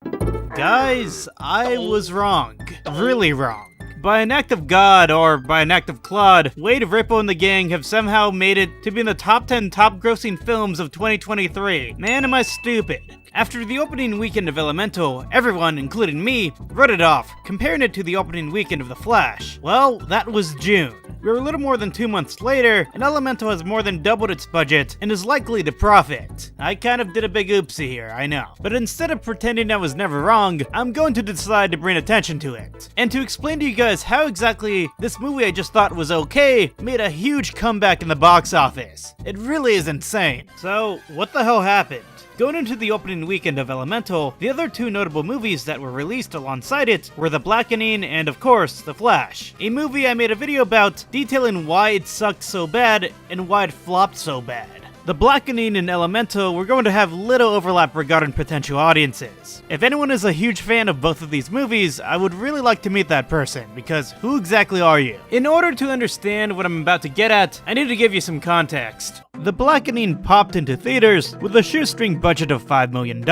Guys, I was wrong. Really wrong. By an act of God, or by an act of Claude, Wade, Ripple, and the gang have somehow made it to be in the top 10 top-grossing films of 2023. Man, am I stupid. After the opening weekend of Elemental, everyone, including me, wrote it off, comparing it to the opening weekend of The Flash. Well, that was June. We're a little more than 2 months later, and Elemental has more than doubled its budget and is likely to profit. I kind of did a big oopsie here, I know. But instead of pretending I was never wrong, I'm going to decide to bring attention to it. And to explain to you guys how exactly this movie I just thought was okay made a huge comeback in the box office. It really is insane. So, what the hell happened? Going into the opening weekend of Elemental, the other two notable movies that were released alongside it were The Blackening and, of course, The Flash. A movie I made a video about detailing why it sucked so bad and why it flopped so bad. The Blackening and Elemental were going to have little overlap regarding potential audiences. If anyone is a huge fan of both of these movies, I would really like to meet that person, because who exactly are you? In order to understand what I'm about to get at, I need to give you some context. The Blackening popped into theaters with a shoestring budget of $5 million.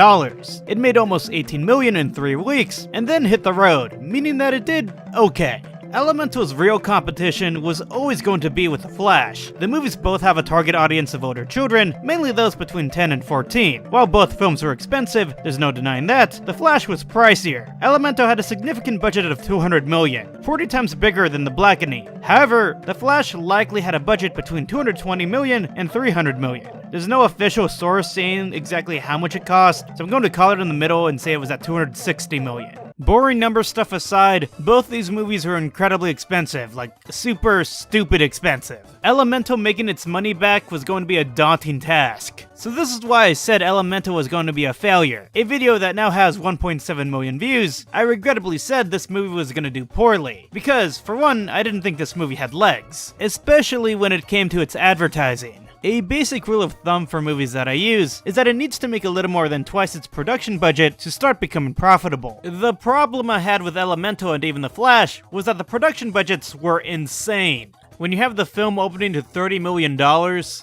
It made almost $18 million in 3 weeks, and then hit the road, meaning that it did okay. Elemental's real competition was always going to be with The Flash. The movies both have a target audience of older children, mainly those between 10 and 14. While both films were expensive, there's no denying that, The Flash was pricier. Elemental had a significant budget of $200 million, 40 times bigger than The Blackening. However, The Flash likely had a budget between $220 million and $300 million. There's no official source saying exactly how much it cost, so I'm going to call it in the middle and say it was at $260 million. Boring number stuff aside, both these movies were incredibly expensive, like super stupid expensive. Elemental making its money back was going to be a daunting task. So this is why I said Elemental was going to be a failure. A video that now has 1.7 million views, I regrettably said this movie was going to do poorly. Because, for one, I didn't think this movie had legs, especially when it came to its advertising. A basic rule of thumb for movies that I use is that it needs to make a little more than twice its production budget to start becoming profitable. The problem I had with Elemental and even The Flash was that the production budgets were insane. When you have the film opening to $30 million,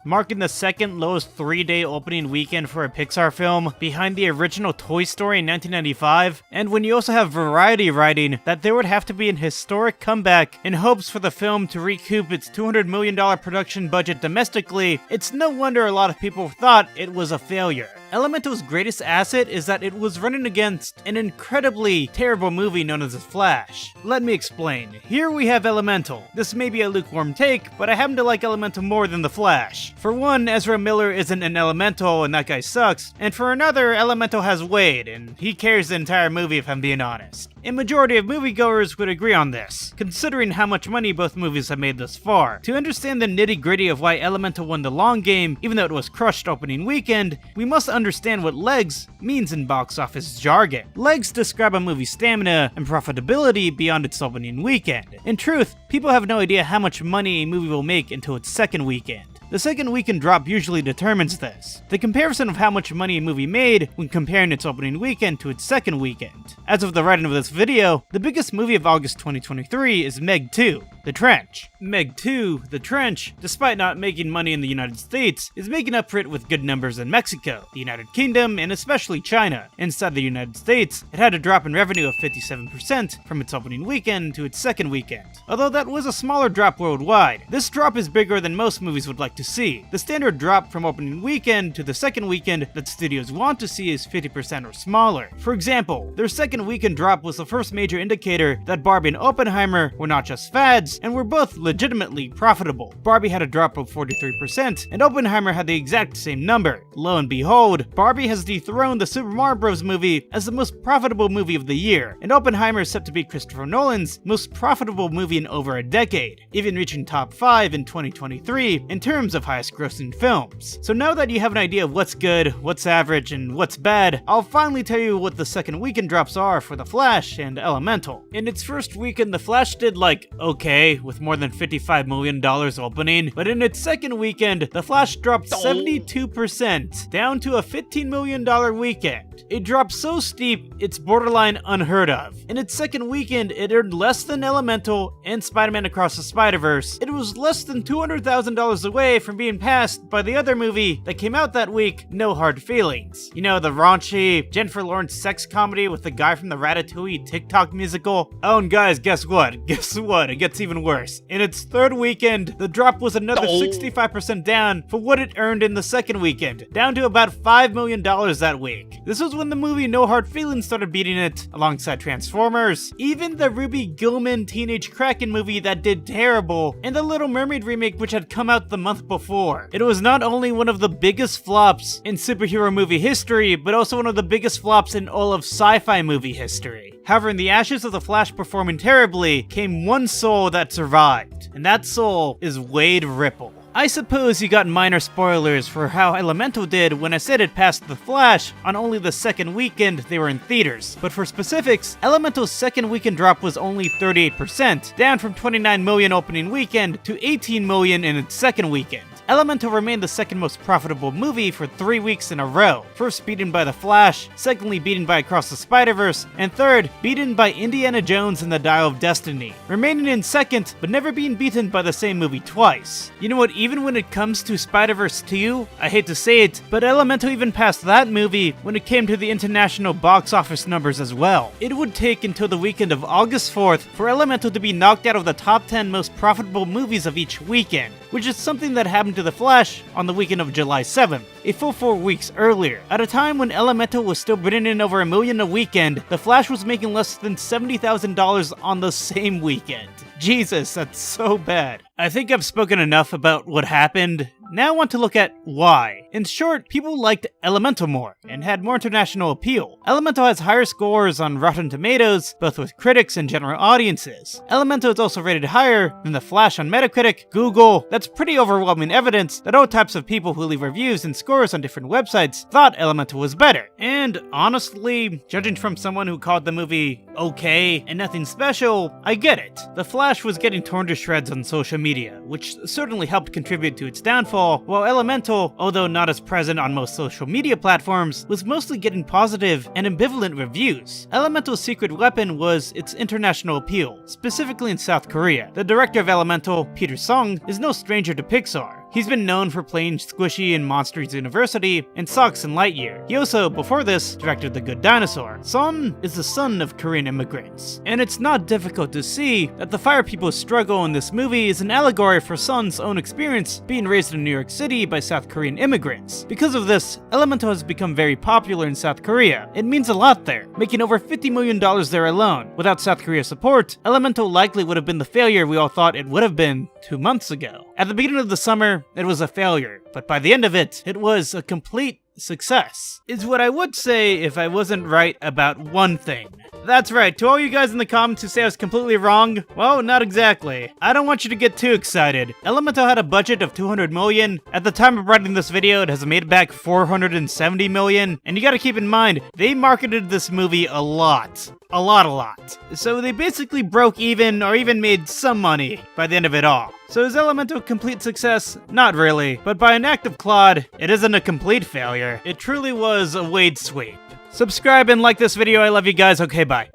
marking the second lowest 3-day opening weekend for a Pixar film, behind the original Toy Story in 1995, and when you also have Variety writing that there would have to be an historic comeback in hopes for the film to recoup its $200 million production budget domestically, it's no wonder a lot of people thought it was a failure. Elemental's greatest asset is that it was running against an incredibly terrible movie known as The Flash. Let me explain. Here we have Elemental. This may be a lukewarm take, but I happen to like Elemental more than The Flash. For one, Ezra Miller isn't an Elemental and that guy sucks, and for another, Elemental has Wade, and he carries the entire movie if I'm being honest. A majority of moviegoers would agree on this, considering how much money both movies have made thus far. To understand the nitty-gritty of why Elemental won the long game, even though it was crushed opening weekend, we must understand what legs means in box office jargon. Legs describe a movie's stamina and profitability beyond its opening weekend. In truth, people have no idea how much money a movie will make until its second weekend. The second weekend drop usually determines this. The comparison of how much money a movie made when comparing its opening weekend to its second weekend. As of the writing of this video, the biggest movie of August 2023 is Meg 2, The Trench. Meg 2, The Trench, despite not making money in the United States, is making up for it with good numbers in Mexico, the United Kingdom, and especially China. Inside the United States, it had a drop in revenue of 57% from its opening weekend to its second weekend. Although that was a smaller drop worldwide, this drop is bigger than most movies would like to see. The standard drop from opening weekend to the second weekend that studios want to see is 50% or smaller. For example, their second weekend drop was the first major indicator that Barbie and Oppenheimer were not just fads, and were both legitimately profitable. Barbie had a drop of 43%, and Oppenheimer had the exact same number. Lo and behold, Barbie has dethroned the Super Mario Bros. Movie as the most profitable movie of the year, and Oppenheimer is set to be Christopher Nolan's most profitable movie in over a decade, even reaching top 5 in 2023 in terms of highest grossing films. So now that you have an idea of what's good, what's average, and what's bad, I'll finally tell you what the second weekend drops are for The Flash and Elemental. In its first weekend, The Flash did like okay, okay, with more than $55 million opening, but in its second weekend, The Flash dropped 72%, down to a $15 million weekend. It dropped so steep, it's borderline unheard of. In its second weekend, it earned less than Elemental and Spider-Man Across the Spider-Verse. It was less than $200,000 away from being passed by the other movie that came out that week, No Hard Feelings. You know, the raunchy Jennifer Lawrence sex comedy with the guy from the Ratatouille TikTok musical? Oh, and guys, guess what? Guess what? It gets even worse. In its third weekend, the drop was another 65% down from what it earned in the second weekend, down to about $5 million that week. This was when the movie No Hard Feelings started beating it, alongside Transformers, even the Ruby Gillman Teenage Kraken movie that did terrible, and the Little Mermaid remake which had come out the month before. It was not only one of the biggest flops in superhero movie history, but also one of the biggest flops in all of sci-fi movie history. However, in the ashes of the Flash performing terribly, came one soul that survived, and that soul is Wade Ripple. I suppose you got minor spoilers for how Elemental did when I said it passed The Flash on only the second weekend they were in theaters, but for specifics, Elemental's second weekend drop was only 38%, down from 29 million opening weekend to 18 million in its second weekend. Elemental remained the second most profitable movie for 3 weeks in a row, first beaten by The Flash, secondly beaten by Across the Spider-Verse, and third, beaten by Indiana Jones and the Dial of Destiny, remaining in second, but never being beaten by the same movie twice. You know what, even when it comes to Spider-Verse 2, I hate to say it, but Elemental even passed that movie when it came to the international box office numbers as well. It would take until the weekend of August 4th for Elemental to be knocked out of the top 10 most profitable movies of each weekend, which is something that happened to The Flash on the weekend of July 7th, a full 4 weeks earlier. At a time when Elemental was still bringing in over $1 million a weekend, The Flash was making less than $70,000 on the same weekend. Jesus, that's so bad. I think I've spoken enough about what happened. Now I want to look at why. In short, people liked Elemental more, and had more international appeal. Elemental has higher scores on Rotten Tomatoes, both with critics and general audiences. Elemental is also rated higher than The Flash on Metacritic, Google. That's pretty overwhelming evidence that all types of people who leave reviews and scores on different websites thought Elemental was better. And honestly, judging from someone who called the movie okay and nothing special, I get it. The Flash was getting torn to shreds on social media, which certainly helped contribute to its downfall, while Elemental, although not as present on most social media platforms, was mostly getting positive and ambivalent reviews. Elemental's secret weapon was its international appeal, specifically in South Korea. The director of Elemental, Peter Song, is no stranger to Pixar. He's been known for playing Squishy in Monsters University and Socks in Lightyear. He also, before this, directed The Good Dinosaur. Son is the son of Korean immigrants, and it's not difficult to see that the fire people's struggle in this movie is an allegory for Son's own experience being raised in New York City by South Korean immigrants. Because of this, Elemental has become very popular in South Korea. It means a lot there, making over $50 million there alone. Without South Korea's support, Elemental likely would have been the failure we all thought it would have been 2 months ago. At the beginning of the summer, it was a failure, but by the end of it, it was a complete success, is what I would say if I wasn't right about one thing. That's right, to all you guys in the comments who say I was completely wrong, well, not exactly. I don't want you to get too excited. Elemental had a budget of $200 million. At the time of writing this video, it has made back $470 million, and you gotta keep in mind, they marketed this movie a lot. A lot. So they basically broke even or even made some money by the end of it all. So is Elemental a complete success? Not really, but by an act of Claude, it isn't a complete failure. It truly was a Wade sweep. Subscribe and like this video, I love you guys, okay bye.